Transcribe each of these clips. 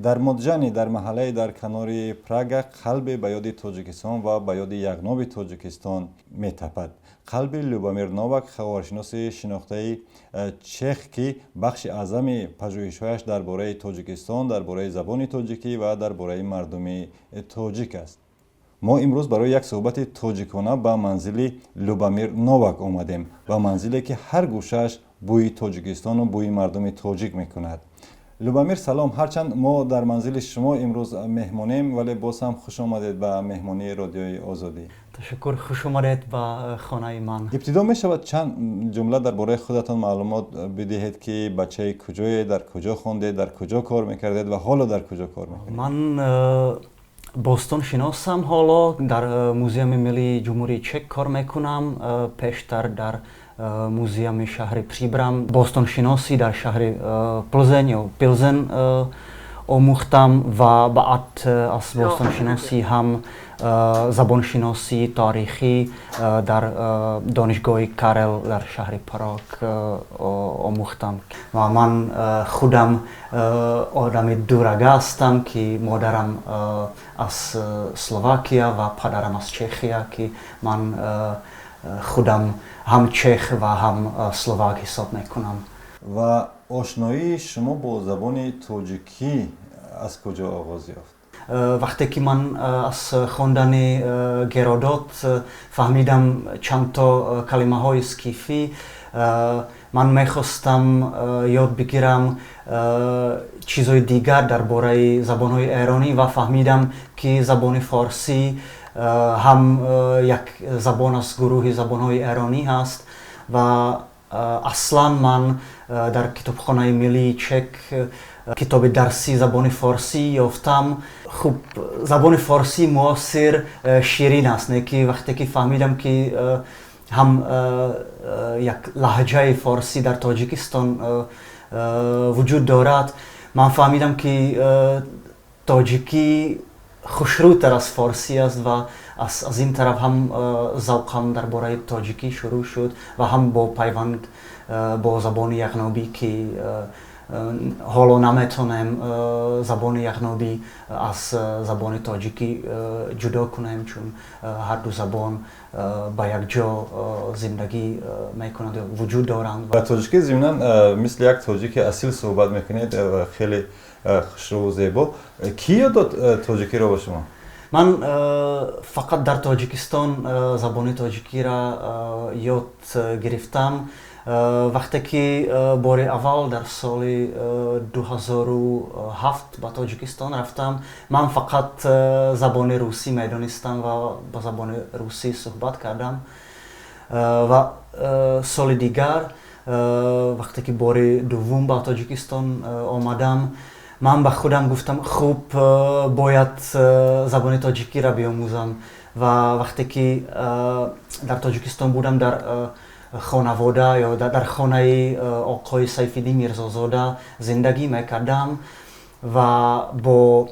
дар моджани дар маҳаллаи дар канори Прага қалбе ба ёди Тоҷикистон ва ба ёди яғноби Тоҷикистон метапад. қалби Любомир Новак, ховаршиноси шинохтаи чех, ки бахши аъзами пажӯҳишҳояш дар бораи Тоҷикистон, дар бораи забони тоҷикӣ ва дар бораи мардуми тоҷик аст. мо имрӯз барои як сӯҳбати тоҷикона ба манзили Любомир Новак омадем, ба манзиле ки ҳар гӯшааш бӯи Тоҷикистону бӯи мардуми тоҷик мекунад. Любомир, салом. Ҳарчанд мо дар манзили шумо имрӯз меҳмонем, вале боз ҳам хуш омадед ба меҳмонии радиои Озодӣ. Ташаккур, хуш омадед ба хонаи ман. ибтидо мешавад чанд ҷумла дар бораи худатон маълумот бидиҳед, ки бачаи куҷоед, дар куҷо хондед, дар куҷо кор мекардед ва ҳоло дар куҷо кор мекунед? Ман бостоншиносам, ҳоло дар музеуми миллии ҷумҳурии Чех кор мекунам. Пештар дар музеуми шаҳри Прибрам бостоншиносӣ дар шаҳри Плзен ё Пилзен омӯхтам ва баъд аз бостоншиносӣ ҳам забоншиносӣ таърихӣ дар донишгоҳи Карел дар шаҳри Праг омӯхтам. Ва ман худам одами дурага ҳастам, ки модарам аз Словакия ва падарам аз Чехия, ки ман худам ҳам чех ва ҳам словак ҳисоб мекунам. Ва ошноии шумо бо забони тоҷикӣ аз куҷо оғоз ёфт? Вақте ки ман аз хондани Геродот фаҳмидам чандто калимаҳои скифӣ, ман мехостам ёд бигирам чизҳои дигар дар бораи забонҳои эронӣ ва фаҳмидам, ки забони форсӣ ҳам як забон аз гурӯҳи забонҳои эронӣ ҳаст. Ва аслан ман дар китобхонаи миллии Чех китоби дарси забони форсӣ ёфтам. Хуб, забони форсӣ муосир ширин аст, не ки вақте ки фаҳмидам, ки ҳам як лаҳҷаи форсӣ дар Тоҷикистон вуҷуд дорад, ман фаҳмидам, ки тоҷикӣ хушрӯтар аз форсӣ аст ва аз ин тараф ҳам завқам дар бораи тоҷикӣ шурӯъ шуд ва ҳам бо пайванд бо забони яғнобӣ, ки ҳоло наметонем забони яғнобӣ аз забони тоҷикӣ ҷудо кунем, чун ҳарду забон ба якҷо зиндагӣ мекунанд ё вуҷуд доранд. Ба тоҷикӣ зимнан мисли як тоҷики асил сӯҳбат мекунед, хеле хушрӯву зебо. Ки ёд дод тоҷикиро ба шумо? Ман фақат дар Тоҷикистон забони тоҷикиро ёд гирифтам. Вақте ки бори аввал дар соли 2007 ба Тоҷикистон рафтам, ман фақат забони русӣ медонистам ва ба забони русӣ сӯҳбат кардам. Ва соли дигар, вақте ки бори дуввум ба Тоҷикистон омадам, ман ба худам гуфтам, хуб, бояд забони тоҷикиро биомӯзам. Ва вақте ки дар Тоҷикистон будам, дар хонавода ё дар хонаи оқои Сайфиддин Мирзозода зиндагӣ мекардам ва бо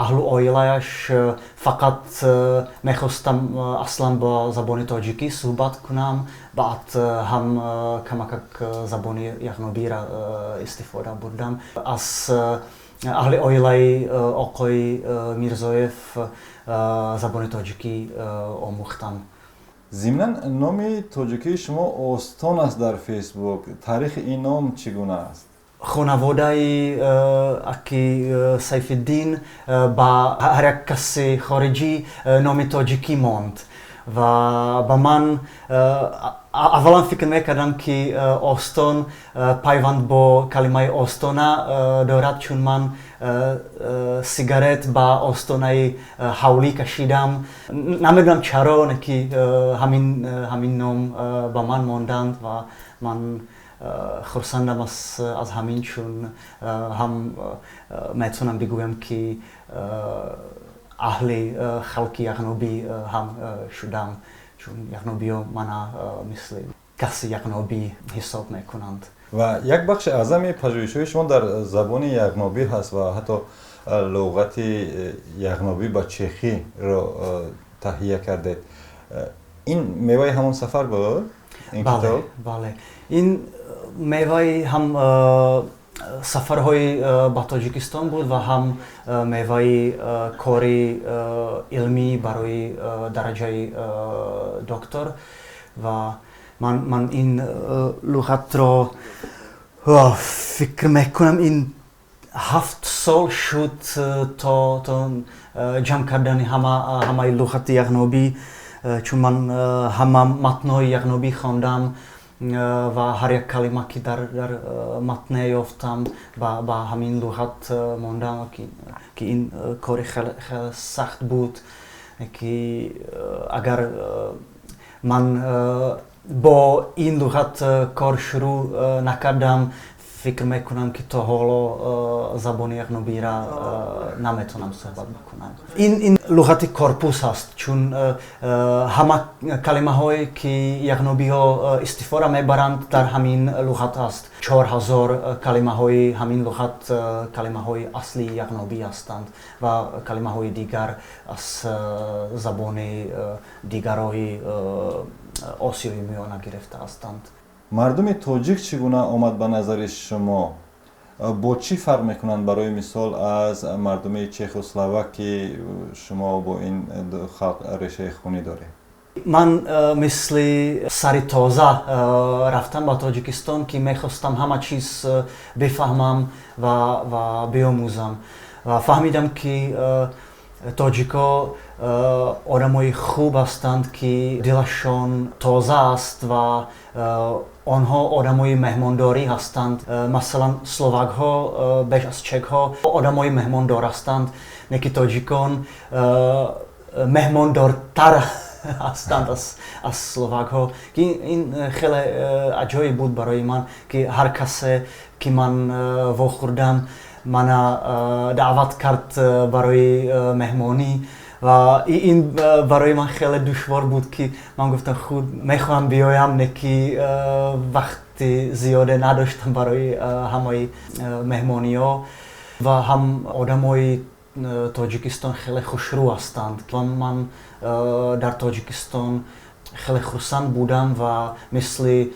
аҳлу оилааш фақат мехостам аслан ба забони тоҷикӣ сӯҳбат кунам, баъд ҳам камакак забони яғнобиро истифода бурдам. Аз аҳли оилаи оқои Мирзоев забони тоҷикӣ омӯхтам. Зимнан номи тоҷикии шумо Остон аст дар Фейсбук. Таърихи ин ном чӣ гуна аст? хонаводаи аки Сайфиддин ба ҳар як каси хориҷӣ номи тоҷикӣ монд. Ва ба ман аввалан фикр мекардам, ки Остон пайванд бо калимаи остона дорад, чун ман сигарет ба остонаи ҳавлӣ кашидам. Намедонам чаро, не ки ҳамин ном ба ман монданд ва ман хурсандам аз ҳамин, чун ҳам метавонам бигӯям, ки аҳли халқи яғнобӣ ҳам шудам, чун яғнобиё мана мисли каси яғнобӣ ҳисоб мекунанд. Ва як бахши аъзами пажӯҳишҳои шумо дар забони яғнобӣ ҳаст ва ҳатто луғати яғнобӣ ба чехиро таҳия кардед. ин меваи ҳамон сафар буд? Бале, бале. Ин меваи ҳам сафарҳои ба Тоҷикистон буд ва ҳам меваи кори илмӣ барои дараҷаи доктор ва ман ин луғатро фикр мекунам ин 7 сол шуд то ҷамъ кардани ҳамаи луғати яғнобӣ, чун ман ҳама матнҳои яғнобӣ хондам ва ҳар як калима ки дар матне ёфтам ба ҳамин луғат мондам ки ин кори хеле сахт буд, ки агар ман бо ин луғат кор шурӯъ накардам, фикр мекунам ки то ҳоло забони яғнобиро наметавонам сӯҳбат бикунам. Ин луғати корпус аст, чун ҳама калимаҳое ки яғнобиҳо истифода мебаранд дар ҳамин луғат аст. 4000 калимаҳои ҳамин луғат калимаҳои аслии яғнобӣ ҳастанд ва калимаҳои дигар аз забони дигарои осиёи миёна гирифта ҳастанд. мардуми тоҷик чӣ гуна омад ба назари шумо? бо чӣ фарқ мекунанд барои мисол аз мардуми чеху, словак ки шумо бо ин халқ решаи хунӣ доред? ман мисли сари тоза рафтам ба Тоҷикистон ки мехостам ҳама чиз бифаҳмам ва биомӯзам ва фаҳмидам ки тоҷико одамои хуб ҳастанд ки дилашон тоза аст ва онҳо одамои меҳмондорӣ ҳастанд. Масалан, словакҳо беш аз чехҳо одамои меҳмондор ҳастанд, не ки тоҷикон меҳмондортар ҳастанд аз словакҳо. Ин хеле аҷоиб буд барои ман ки ҳар касе ки ман вохӯрдам мана даъват кард барои меҳмонӣ ва ин барои ман хеле душвор буд ки ман гуфтам худ мехоҳам биёям, не ки вақти зиёде надоштам барои ҳамаи меҳмониҳо ва ҳам одамои Тоҷикистон хеле хушрӯ ҳастанд. Ман дар Тоҷикистон хеле хурсанд будам ва мисли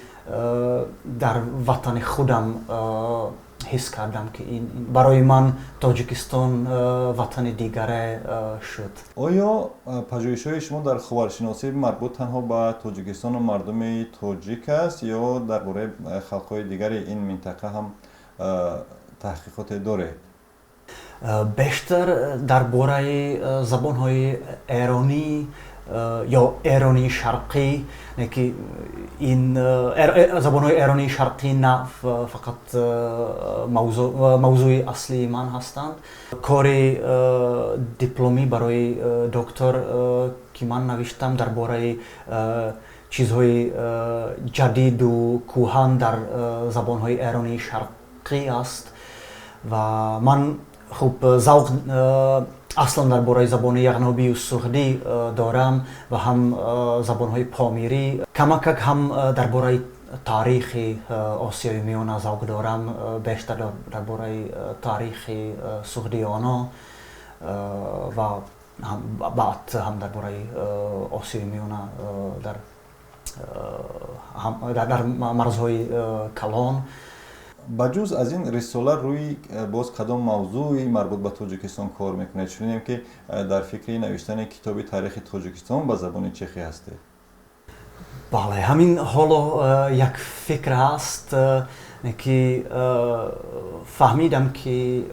дар ватани худам ҳис кардам ки барои ман Тоҷикистон ватани дигаре шуд. Оё пажӯҳишҳои шумо дар ховаршиносӣ марбут танҳо ба Тоҷикистону мардуми тоҷик аст ё дар бораи халқҳои дигари ин минтақа ҳам таҳқиқоте доред? Бештар дар бораи забонҳои эронӣ ё эронии шарқӣ, не ки ин забонҳои эронии шарқӣ на фақат мавзӯи аслии ман ҳастанд. Кори дипломӣ барои доктор ки ман навиштам дар бораи чизҳои ҷадиду кӯҳан дар забонҳои эронии шарқӣ аст ва ман хуб завқ аслан дар бораи забони яғнобию суғдӣ дорам ва ҳам забонҳои помирӣ. Камакак ҳам дар бораи таърихи осиёи миёна завқ дорам, бештар дар бораи таърихи суғдиёно ва баъд ҳам дар бораи осиёи миёна дар марзҳои калон. ба ҷуз аз ин рисола рӯи боз кадом мавзӯи марбут ба Тоҷикистон кор мекунед? Шунидем ки дар фикри навиштани китоби таърихи Тоҷикистон ба забони чехӣ ҳастед. Бале, ҳамин ҳоло як фикр ҳаст ки фаҳмидам ки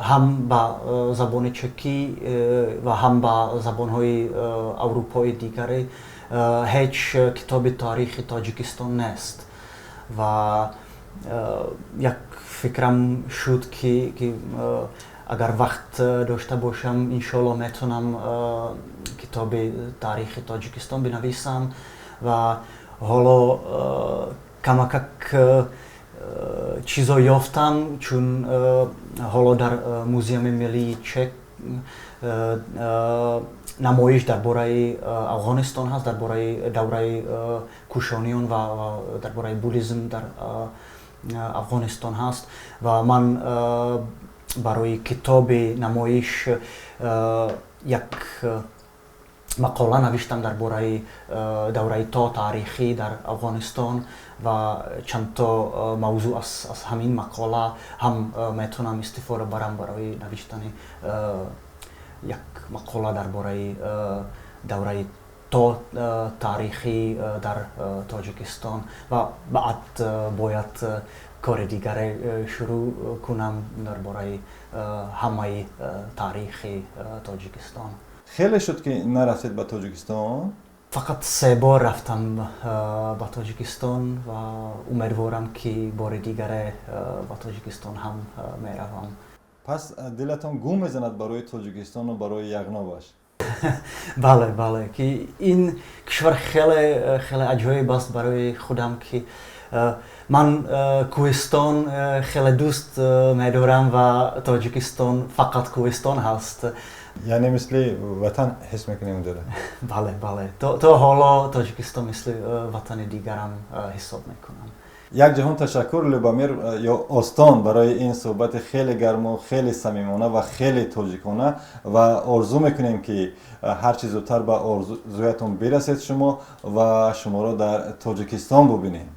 ҳам ба забони чехӣ ва ҳам ба забонҳои аврупои дигаре ҳеҷ китоби таърихи Тоҷикистон нест ва як фикрам шуд ки агар вақт дошта бошам иншоалло метавонам китоби таърихи Тоҷикистон бинависам ва ҳоло камакак чизо ёфтам, чун ҳоло дар музеуми миллии чех намоиш дар бораи Афғонистон ҳаст, дар бораи давраи кушониён ва дар бораи буддизм дар Афғонистон ҳаст ва ман барои китоби намоиш як мақола навиштам дар бораи давраи то таърихӣ дар Афғонистон ва чандто мавзӯъ аз ҳамин мақола ҳам метавонам истифода барам барои навиштани як мақола дар бораи давраи то таърихӣ дар Тоҷикистон ва баъд бояд кори дигаре шурӯъ кунам дар бораи ҳамаи таърихи Тоҷикистон. хеле шуд ки нарафтед ба Тоҷикистон? фақат 3 бор рафтам ба Тоҷикистон ва умедворам ки бори дигаре ба Тоҷикистон ҳам меравам. пас дилатон гум мезанад барои Тоҷикистону барои яғнобаш? бале ки ин кишвар хеле аҷоиб аст барои худам ки ман кӯҳистон хеле дӯст медорам ва Тоҷикистон фақат кӯҳистон ҳаст. яъне мисли ватан ҳис мекунем дора? бале то ҳоло Тоҷикистон мисли ватани дигарам ҳисоб мекунам. як ҷаҳон ташаккур Любомир ё Остон барои ин суҳбати хеле гарму хеле самимона ва хеле тоҷикона ва орзу мекунем ки ҳар чӣ зудтар ба орзуятон бирасед шумо ва шуморо дар Тоҷикистон бубинем.